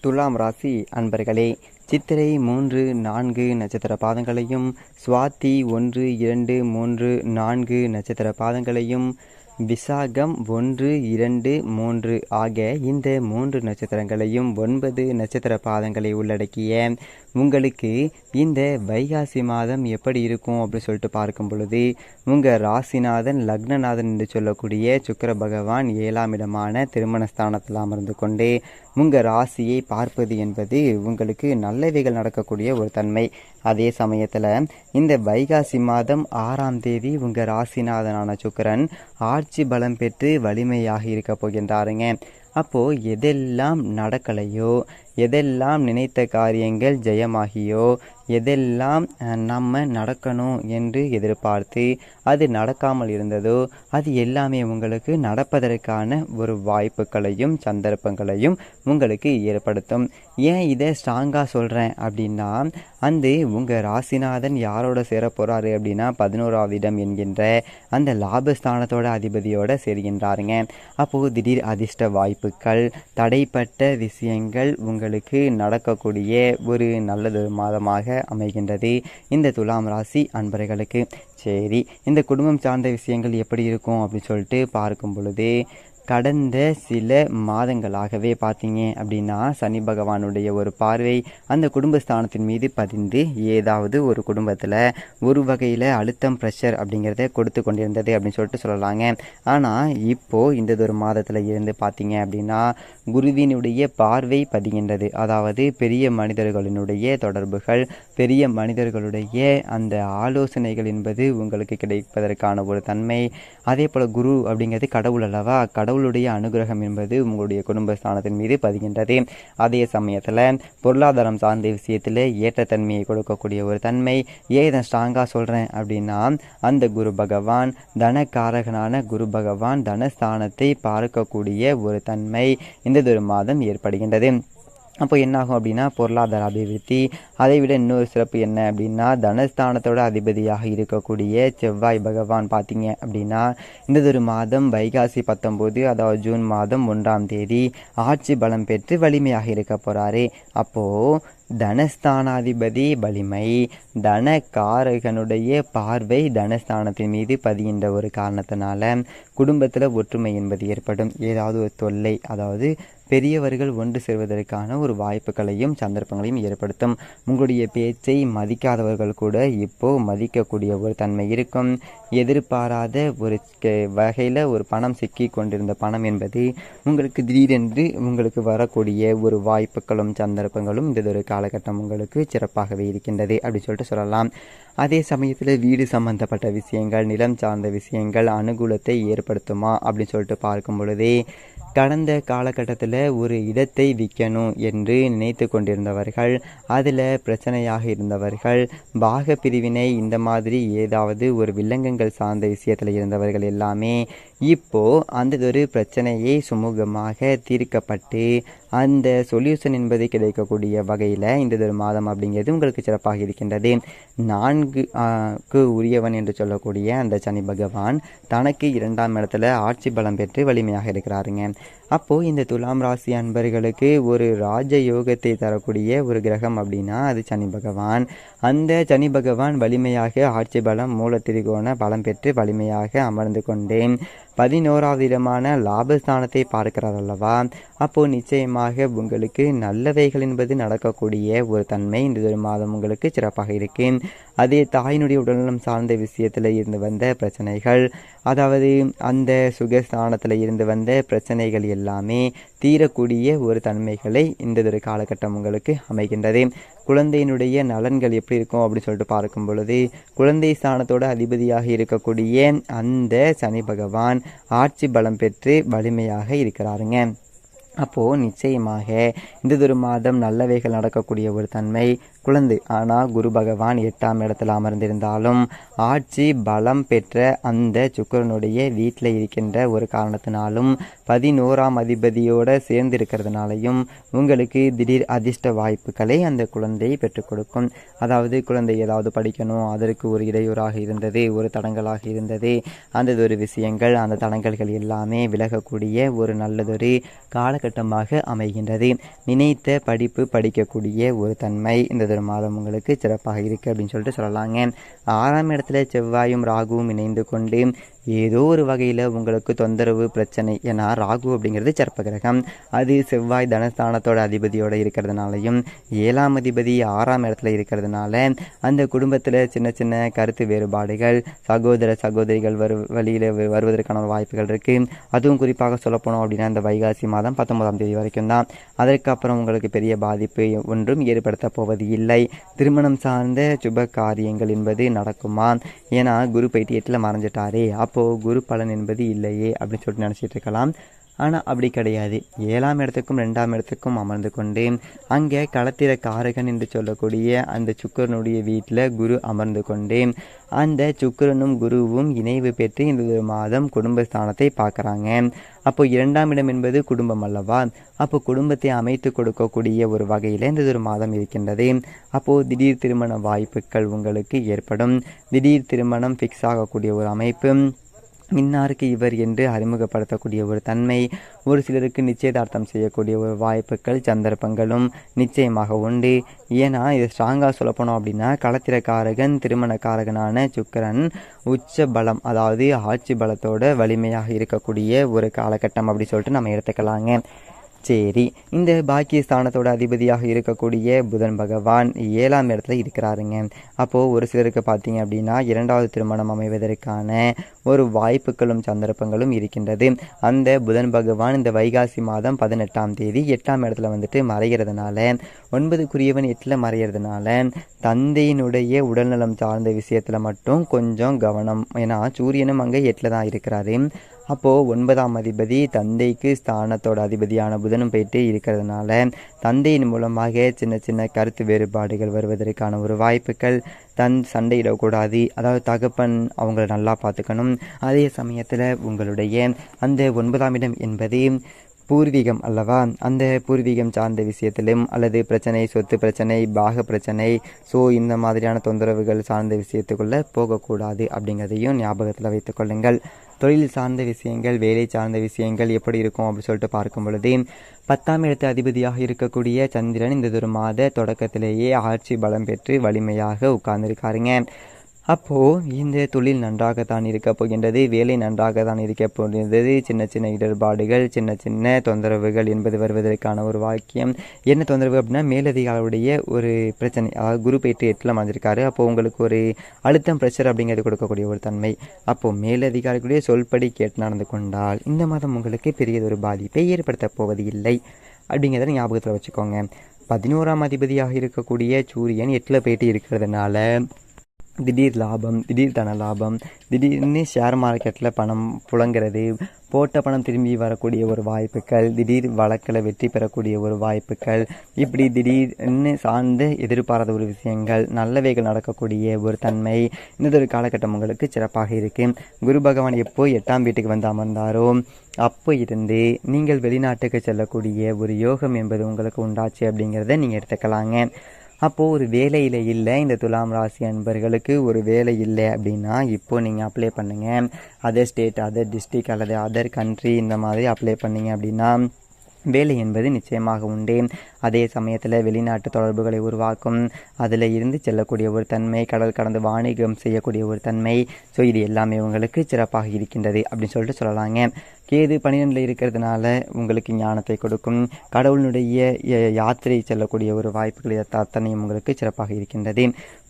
துலாம் ராசி அன்பர்களே, சித்திரை 3, 4 நட்சத்திர பாதங்களையும், சுவாதி 1, 2, 3, 4 நட்சத்திர பாதங்களையும், விசாகம் 1, 2, 3 ஆக இந்த 3 நட்சத்திரங்களையும் 9 நட்சத்திர பாதங்களை உள்ளடக்கிய உங்களுக்கு இந்த வைகாசி மாதம் எப்படி இருக்கும் அப்படின்னு சொல்லிட்டு பார்க்கும் பொழுது, உங்கள் ராசிநாதன் லக்னநாதன் என்று சொல்லக்கூடிய சுக்கிர பகவான் 7ஆம் இடமான திருமணஸ்தானத்தில் அமர்ந்து கொண்டு உங்கள் ராசியை பார்ப்பது என்பது உங்களுக்கு நல்லவைகள் நடக்கக்கூடிய ஒரு தன்மை. அதே சமயத்தில் இந்த வைகாசி மாதம் 6ஆம் தேதி உங்கள் ராசிநாதனான சுக்கிரன் ஆட்சி பலம் பெற்று வலிமையாக இருக்க போகின்றாருங்க. அப்போது எதெல்லாம் நடக்கலையோ, எதெல்லாம் நினைத்த காரியங்கள் ஜெயமாகியோ, எதெல்லாம் நம்ம நடக்கணும் என்று எதிர்பார்த்து அது நடக்காமல் இருந்ததோ, அது எல்லாமே உங்களுக்கு நடப்பதற்கான ஒரு வாய்ப்புகளையும் சந்தர்ப்பங்களையும் உங்களுக்கு ஏற்படுத்தும். ஏன் இதை ஸ்ட்ராங்காக சொல்கிறேன் அப்படின்னா, அந்த உங்கள் ராசிநாதன் யாரோட சேர போகிறாரு அப்படின்னா 11ஆவது இடம் என்கின்ற அந்த லாபஸ்தானத்தோட அதிபதியோட சேர்கின்றாருங்க. அப்போது திடீர் அதிர்ஷ்ட வாய்ப்புகள், தடைப்பட்ட விஷயங்கள் உங்களுக்கு நடக்கக்கூடிய ஒரு நல்லதொரு மாதமாக அமைகின்றது இந்த துலாம் ராசி அன்பர்களுக்கு. சரி, இந்த குடும்பம் சார்ந்த விஷயங்கள் எப்படி இருக்கும் அப்படின்னு சொல்லிட்டு பார்க்கும் பொழுது, கடந்த சில மாதங்களாகவே பார்த்தீங்க அப்படின்னா சனி பகவானுடைய ஒரு பார்வை அந்த குடும்பஸ்தானத்தின் மீது பதிந்து ஏதாவது ஒரு குடும்பத்தில் ஒரு வகையில் அழுத்தம் ப்ரெஷர் அப்படிங்கிறத கொடுத்து கொண்டிருந்தது அப்படின்னு சொல்லிட்டு சொல்லலாங்க. ஆனால் இப்போது இந்த ஒரு மாதத்தில் இருந்து பார்த்தீங்க அப்படின்னா குருவினுடைய பார்வை பதிகின்றது. அதாவது பெரிய மனிதர்களினுடைய தொடர்புகள், பெரிய மனிதர்களுடைய அந்த ஆலோசனைகள் என்பது உங்களுக்கு கிடைப்பதற்கான ஒரு தன்மை. அதே போல் குரு அப்படிங்கிறது கடவுள் அல்லவா, கடவுளுடைய அனுகிரகம் என்பது உங்களுடைய குடும்பஸ்தானத்தின் மீது பதிகின்றது. அதே சமயத்தில் பொருளாதாரம் சார்ந்த விஷயத்தில் ஏற்றத்தன்மையை கொடுக்கக்கூடிய ஒரு தன்மை. ஏன் இதை ஸ்ட்ராங்காக சொல்கிறேன் அப்படின்னா, அந்த குரு பகவான் தனக்காரகனான குரு பகவான் தனஸ்தானத்தை பார்க்கக்கூடிய ஒரு தன்மை இந்த ஒரு மாதம் ஏற்படுகின்றது. அப்போ என்னாகும் அப்படின்னா பொருளாதார அபிவிருத்தி. அதை விட இன்னொரு சிறப்பு என்ன அப்படின்னா, தனஸ்தானத்தோட அதிபதியாக இருக்கக்கூடிய செவ்வாய் பகவான் பார்த்தீங்க அப்படின்னா இந்த ஒரு மாதம் வைகாசி 19 அதாவது ஜூன் மாதம் 1ஆம் தேதி ஆட்சி பலம் பெற்று வலிமையாக இருக்க போகிறாரு. அப்போது தனஸ்தானாதிபதி வலிமை, தனக்காரகனுடைய பார்வை தனஸ்தானத்தின் மீது பதிகின்ற ஒரு காரணத்தினால குடும்பத்தில் ஒற்றுமை என்பது ஏற்படும். ஏதாவது ஒரு தொல்லை, அதாவது பெரியவர்கள் ஒன்று சேர்வதற்கான ஒரு வாய்ப்புகளையும் சந்தர்ப்பங்களையும் ஏற்படுத்தும். உங்களுடைய பேச்சை மதிக்காதவர்கள் கூட இப்போது மதிக்கக்கூடிய ஒரு தன்மை இருக்கும். எதிர்பாராத ஒரு வகையில் ஒரு பணம் சிக்கி கொண்டிருந்த பணம் என்பது உங்களுக்கு திடீரென்று உங்களுக்கு வரக்கூடிய ஒரு வாய்ப்புகளும் சந்தர்ப்பங்களும் இந்த ஒரு காலகட்டம் உங்களுக்கு சிறப்பாகவே இருக்கின்றது அப்படி சொல்லிட்டு சொல்லலாம். அதே சமயத்தில் வீடு சம்பந்தப்பட்ட விஷயங்கள், நிலம் சார்ந்த விஷயங்கள் அனுகூலத்தை ஏற்படுத்துமா அப்படின்னு சொல்லிட்டு பார்க்கும் பொழுதே, கடந்த காலகட்டத்தில் ஒரு இடத்தை விற்கணும் என்று நினைத்து கொண்டிருந்தவர்கள், அதில் பிரச்சனையாக இருந்தவர்கள், பாக பிரிவினை இந்த மாதிரி ஏதாவது ஒரு வில்லங்கங்கள் சார்ந்த விஷயத்தில் இருந்தவர்கள் எல்லாமே இப்போது அந்த ஒரு பிரச்சனையை சுமூகமாக தீர்க்கப்பட்டு அந்த சொல்யூஷன் என்பது கிடைக்கக்கூடிய வகையில் இந்த ஒரு மாதம் அப்படிங்கிறது உங்களுக்கு சிறப்பாக இருக்கின்றது. 4க்கு உரியவன் என்று சொல்லக்கூடிய அந்த சனி பகவான் தனக்கு 2ஆம் இடத்துல ஆட்சி பலம் பெற்று வலிமையாக இருக்கிறாருங்க. அப்போது இந்த துலாம் ராசி அன்பர்களுக்கு ஒரு ராஜயோகத்தை தரக்கூடிய ஒரு கிரகம் அப்படின்னா அது சனி பகவான். அந்த சனி பகவான் வலிமையாக ஆட்சி பலம் மூல திரிகோண பலம் பெற்று வலிமையாக அமர்ந்து கொண்டேன் 11ஆவது இடமான லாபஸ்தானத்தை பார்க்கிறார் அல்லவா. அப்போது நிச்சயமாக உங்களுக்கு நல்லவைகள் என்பது நடக்கக்கூடிய ஒரு தன்மை இந்த ஒரு மாதம் உங்களுக்கு சிறப்பாக இருக்கு. அதே தாயினுடைய உடல்நலம் சார்ந்த விஷயத்தில் இருந்து வந்த பிரச்சனைகள், அதாவது அந்த சுகஸ்தானத்தில் இருந்து வந்த பிரச்சனைகள் எல்லாமே தீரக்கூடிய ஒரு தன்மைகளை இந்த ஒரு காலகட்டம் உங்களுக்கு அமைகின்றது. குழந்தையினுடைய நலன்கள் எப்படி இருக்கும் அப்படின்னு சொல்லிட்டு பார்க்கும் பொழுது, குழந்தை ஸ்தானத்தோட அதிபதியாக இருக்கக்கூடிய அந்த சனி பகவான் ஆட்சி பலம் பெற்று வலிமையாக இருக்கிறாருங்க. அப்போது நிச்சயமாக இந்த ஒரு மாதம் நல்லவைகள் நடக்கக்கூடிய ஒரு தன்மை, குழந்தை. ஆனால் குரு பகவான் 8ஆம் இடத்துல அமர்ந்திருந்தாலும் ஆட்சி பலம் பெற்ற அந்த சுக்கிரனுடைய வீட்டில் இருக்கின்ற ஒரு காரணத்தினாலும் 11ஆம் அதிபதியோடு சேர்ந்து இருக்கிறதுனாலையும் உங்களுக்கு திடீர் அதிர்ஷ்ட வாய்ப்புகளை அந்த குழந்தை பெற்றுக் கொடுக்கும். அதாவது குழந்தை ஏதாவது படிக்கணும், அதற்கு ஒரு இடையூறாக இருந்தது, ஒரு தடங்கலாக இருந்தது, அந்த ஒரு விஷயங்கள் அந்த தடங்கல்கள் எல்லாமே விலகக்கூடிய ஒரு நல்லதொரு காலகட்டமாக அமைகின்றது. நினைத்த படிப்பு படிக்கக்கூடிய ஒரு தன்மை இந்த ஒரு மாதம் உங்களுக்கு சிறப்பாக இருக்குது அப்படின்னு சொல்லிட்டு சொல்லலாங்க. 6ஆம் இடத்துல செவ்வாயும் ராகுவும் இணைந்து கொண்டு ஏதோ ஒரு வகையில் உங்களுக்கு தொந்தரவு பிரச்சனை. ஏன்னா ராகு அப்படிங்கிறது சர்ப்ப கிரகம், அது செவ்வாய் தனஸ்தானத்தோட அதிபதியோடு இருக்கிறதுனாலையும் 7ஆம் அதிபதி 6ஆம் இடத்துல இருக்கிறதுனால அந்த குடும்பத்தில் சின்ன சின்ன கருத்து வேறுபாடுகள், சகோதர சகோதரிகள் வழியில் வருவதற்கான வாய்ப்புகள் இருக்குது. அதுவும் குறிப்பாக சொல்லப்போனோம் அப்படின்னா இந்த வைகாசி மாதம் 19ஆம் தேதி வரைக்கும் தான். அதற்கப்புறம் உங்களுக்கு பெரிய பாதிப்பு ஒன்றும் ஏற்படுத்த போவது இல்லை. திருமணம் சார்ந்த சுப காரியங்கள் என்பது நடக்குமா? ஏன்னா குரு போயிட்டு 8ல் மறைஞ்சிட்டாரே, அப்போது குரு பலன் என்பது இல்லையே அப்படின்னு சொல்லிட்டு நினச்சிட்டு இருக்கலாம். ஆனால் அப்படி கிடையாது. 7ஆம் இடத்துக்கும் 2ஆம் இடத்துக்கும் அமர்ந்து கொண்டு அங்கே களத்திர காரகன் என்று சொல்லக்கூடிய அந்த சுக்கிரனுடைய வீட்டில் குரு அமர்ந்து கொண்டு அந்த சுக்கிரனும் குருவும் இணைவு பெற்று இந்த மாதம் குடும்பஸ்தானத்தை பார்க்குறாங்க. அப்போ 2ஆம் இடம் என்பது குடும்பம் அல்லவா? அப்போ குடும்பத்தை அமைத்து கொடுக்கக்கூடிய ஒரு வகையில் இந்த ஒரு மாதம் இருக்கின்றது. அப்போது திடீர் திருமண வாய்ப்புகள் உங்களுக்கு ஏற்படும். திடீர் திருமணம் ஃபிக்ஸ் ஆகக்கூடிய ஒரு அமைப்பு, இன்னாருக்கு இவர் என்று அறிமுகப்படுத்தக்கூடிய ஒரு தன்மை, ஒரு சிலருக்கு நிச்சயதார்த்தம் செய்யக்கூடிய ஒரு வாய்ப்புகள் சந்தர்ப்பங்களும் நிச்சயமாக உண்டு. ஏன்னா இது ஸ்ட்ராங்காக சொல்லப்போனோம் அப்படின்னா களத்திரக்காரகன் திருமணக்காரகனான சுக்கிரன் உச்ச பலம், அதாவது ஆட்சி பலத்தோட வலிமையாக இருக்கக்கூடிய ஒரு காலகட்டம் அப்படி சொல்லிட்டு நம்ம எடுத்துக்கலாங்க. சரி, இந்த பாக்கியஸ்தானத்தோட அதிபதியாக இருக்கக்கூடிய புதன் பகவான் 7ஆம் இடத்துல இருக்கிறாருங்க. அப்போது ஒரு சிலருக்கு பார்த்தீங்க அப்படின்னா 2வது திருமணம் அமைவதற்கான ஒரு வாய்ப்புகளும் சந்தர்ப்பங்களும் இருக்கின்றது. அந்த புதன் பகவான் இந்த வைகாசி மாதம் 18ஆம் தேதி 8ஆம் இடத்துல வந்துட்டு மறைகிறதுனால, 9க்குரியவன் 8ல் மறைகிறதுனால தந்தையினுடைய உடல்நலம் சார்ந்த விஷயத்தில் மட்டும் கொஞ்சம் கவனம். ஏன்னா சூரியனும் அங்கே 8ல் தான் இருக்கிறாரு. அப்போது 9ஆம் அதிபதி தந்தைக்கு ஸ்தானத்தோட அதிபதியான புதனும் போயிட்டு இருக்கிறதுனால தந்தையின் மூலமாக சின்ன சின்ன கருத்து வேறுபாடுகள் வருவதற்கான ஒரு வாய்ப்புகள். சண்டையிடக்கூடாது, அதாவது தகப்பன் அவங்கள நல்லா பார்த்துக்கணும். அதே சமயத்தில் உங்களுடைய அந்த 9ஆம் இடம் என்பது பூர்வீகம் அல்லவா? அந்த பூர்வீகம் சார்ந்த விஷயத்திலும் அல்லது பிரச்சனை, சொத்து பிரச்சனை, பாக பிரச்சனை, ஸோ இந்த மாதிரியான தொந்தரவுகள் சார்ந்த விஷயத்துக்குள்ளே போகக்கூடாது அப்படிங்கிறதையும் ஞாபகத்தில் வைத்துக்கொள்ளுங்கள். தொழில் சார்ந்த விஷயங்கள், வேலை சார்ந்த விஷயங்கள் எப்படி இருக்கும் அப்படின்னு சொல்லிட்டு பார்க்கும் பொழுது 10ஆம் இடத்து அதிபதியாக இருக்கக்கூடிய சந்திரன் இந்த ஒரு மாத தொடக்கத்திலேயே ஆட்சி பலம் பெற்று வலிமையாக உட்கார்ந்துருக்காருங்க. அப்போது இந்த தொழில் நன்றாகத்தான் இருக்க போகின்றது, வேலை நன்றாக தான் இருக்க போகின்றது. சின்ன சின்ன இடர்பாடுகள், சின்ன சின்ன தொந்தரவுகள் என்பது வருவதற்கான ஒரு வாக்கியம். என்ன தொந்தரவு அப்படின்னா மேலதிகாரியுடைய ஒரு பிரச்சனை, அதாவது குரு போயிட்டு 8ல் மறைஞ்சிருக்காரு. அப்போது உங்களுக்கு ஒரு அழுத்தம், ப்ரெஷர் அப்படிங்கிறது கொடுக்கக்கூடிய ஒரு தன்மை. அப்போது மேலதிகாரிகளுடைய சொல்படி கேட்டு நடந்து கொண்டால் இந்த மாதம் உங்களுக்கு பெரியதொரு பாதிப்பை ஏற்படுத்த போவது இல்லை அப்படிங்கிறத ஞாபகத்தில் வச்சுக்கோங்க. 11ஆம் அதிபதியாக இருக்கக்கூடிய சூரியன் 8ல் போயிட்டு இருக்கிறதுனால திடீர் லாபம், திடீர் தன லாபம், திடீர்னு ஷேர் மார்க்கெட்டில் பணம் புழங்கிறது, போட்ட பணம் திரும்பி வரக்கூடிய ஒரு வாய்ப்புகள், திடீர் வழக்கில் வெற்றி பெறக்கூடிய ஒரு வாய்ப்புகள், இப்படி திடீர்னு சார்ந்து எதிர்பாராத ஒரு விஷயங்கள், நல்லவைகள் நடக்கக்கூடிய ஒரு தன்மை இந்த ஒரு காலகட்டம் உங்களுக்கு சிறப்பாக இருக்குது. குரு பகவான் எப்போ 8ஆம் வீட்டுக்கு வந்து அமர்ந்தாரோ அப்போ இருந்து நீங்கள் வெளிநாட்டுக்கு செல்லக்கூடிய ஒரு யோகம் என்பது உங்களுக்கு உண்டாச்சு அப்படிங்கிறத நீங்கள் எடுத்துக்கலாங்க. அப்போது ஒரு வேலையில் இல்லை, இந்த துலாம் ராசி அன்பர்களுக்கு ஒரு வேலை இல்லை அப்படின்னா இப்போது நீங்கள் அப்ளை பண்ணுங்கள். அதர் ஸ்டேட், அதர் டிஸ்ட்ரிக்ட் அல்லது அதர் கண்ட்ரி இந்த மாதிரி அப்ளை பண்ணிங்க அப்படின்னா வேலை என்பது நிச்சயமாக உண்டு. அதே சமயத்தில் வெளிநாட்டு தொடர்புகளை உருவாக்கும், அதில் இருந்து செல்லக்கூடிய ஒரு தன்மை, கடல் கடந்து வாணிகம் செய்யக்கூடிய ஒரு தன்மை, ஸோ இது எல்லாமே உங்களுக்கு சிறப்பாக இருக்கின்றது அப்படின்னு சொல்லிட்டு சொல்லலாங்க. கேது 12ல் இருக்கிறதுனால உங்களுக்கு ஞானத்தை கொடுக்கும், கடவுளுடைய யாத்திரை செல்லக்கூடிய ஒரு வாய்ப்புகள் அத்தனையும் உங்களுக்கு சிறப்பாக இருக்கின்றது.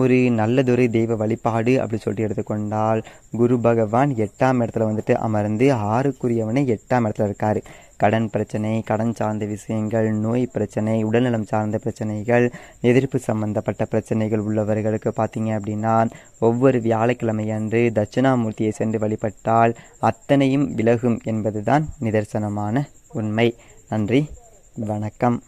ஒரு நல்லதொரு தெய்வ வழிபாடு அப்படின்னு சொல்லிட்டு எடுத்துக்கொண்டால் குரு பகவான் 8ஆம் இடத்துல வந்துட்டு அமர்ந்து 6க்குரியவனை 8ஆம் இடத்துல இருக்கார். கடன் பிரச்சனை, கடன் சார்ந்த விஷயங்கள், நோய் பிரச்சனை, உடல்நலம் சார்ந்த பிரச்சனைகள், எதிர்ப்பு சம்பந்தப்பட்ட பிரச்சனைகள் உள்ளவர்களுக்கு பார்த்தீங்க அப்படின்னா ஒவ்வொரு வியாழக்கிழமை அன்று தட்சிணாமூர்த்தியை சென்று வழிபட்டால் அத்தனையும் விலகும் என்பதுதான் நிதர்சனமான உண்மை. நன்றி, வணக்கம்.